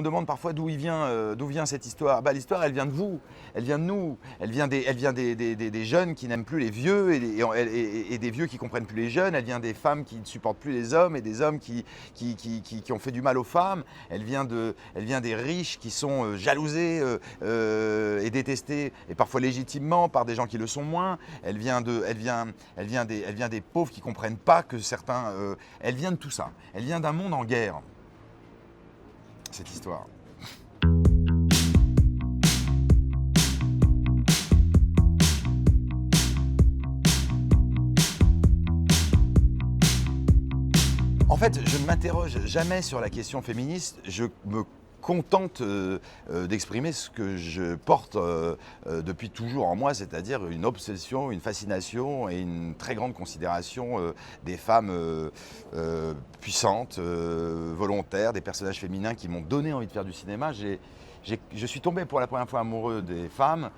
me demande parfois d'où vient cette histoire. Bah, l'histoire, elle vient de vous, elle vient de nous, elle vient des jeunes qui n'aiment plus les vieux et des vieux qui comprennent plus les jeunes. Elle vient des femmes qui ne supportent plus les hommes et des hommes qui ont fait du mal aux femmes. Elle vient des riches qui sont jalousés et détestés, et parfois légitimement, par des gens qui le sont moins. Elle vient des pauvres qui ne comprennent pas que certains... elle vient de tout ça. Elle vient d'un monde en guerre, cette histoire. En fait, je ne m'interroge jamais sur la question féministe. Je me contente d'exprimer ce que je porte depuis toujours en moi, c'est-à-dire une obsession, une fascination et une très grande considération des femmes puissantes, volontaires, des personnages féminins qui m'ont donné envie de faire du cinéma. Je suis tombé pour la première fois amoureux des femmes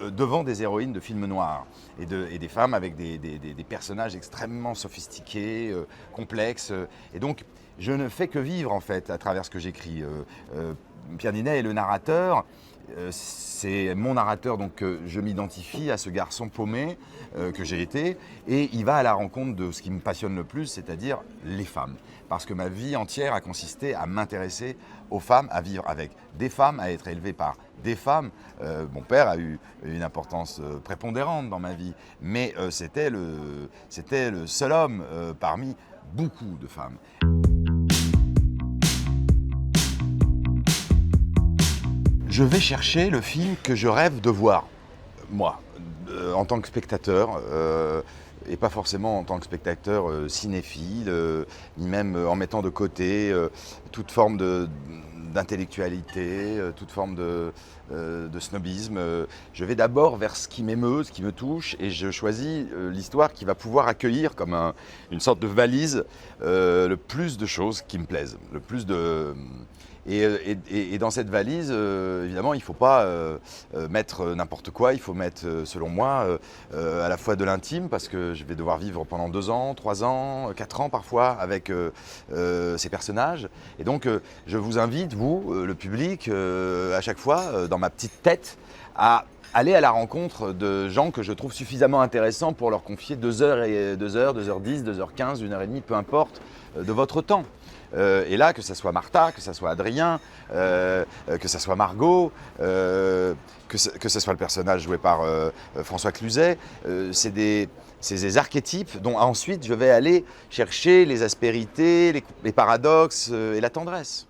devant des héroïnes de films noirs et des femmes avec des personnages extrêmement sophistiqués, complexes. Et donc, je ne fais que vivre en fait à travers ce que j'écris. Pierre Ninet est le narrateur. C'est mon narrateur, donc je m'identifie à ce garçon paumé que j'ai été, et il va à la rencontre de ce qui me passionne le plus, c'est-à-dire les femmes. Parce que ma vie entière a consisté à m'intéresser aux femmes, à vivre avec des femmes, à être élevé par des femmes. Mon père a eu une importance prépondérante dans ma vie, mais c'était le seul homme parmi beaucoup de femmes. Je vais chercher le film que je rêve de voir, moi, en tant que spectateur, et pas forcément en tant que spectateur cinéphile, ni même en mettant de côté toute forme d'intellectualité, toute forme de snobisme. Je vais d'abord vers ce qui m'émeut, ce qui me touche, et je choisis l'histoire qui va pouvoir accueillir comme une sorte de valise le plus de choses qui me plaisent, le plus de... Et dans cette valise, évidemment, il ne faut pas mettre n'importe quoi. Il faut mettre, selon moi, à la fois de l'intime, parce que je vais devoir vivre pendant 2 ans, 3 ans, 4 ans parfois avec ces personnages. Et donc, je vous invite, vous, le public, à chaque fois, dans ma petite tête, à aller à la rencontre de gens que je trouve suffisamment intéressants pour leur confier 2 heures, 2h10, 2h15, 1h30, peu importe, de votre temps. Et là, que ce soit Martha, que ce soit Adrien, que ce soit Margot, que ce soit le personnage joué par François Cluzet, c'est des archétypes dont ensuite je vais aller chercher les aspérités, les paradoxes et la tendresse.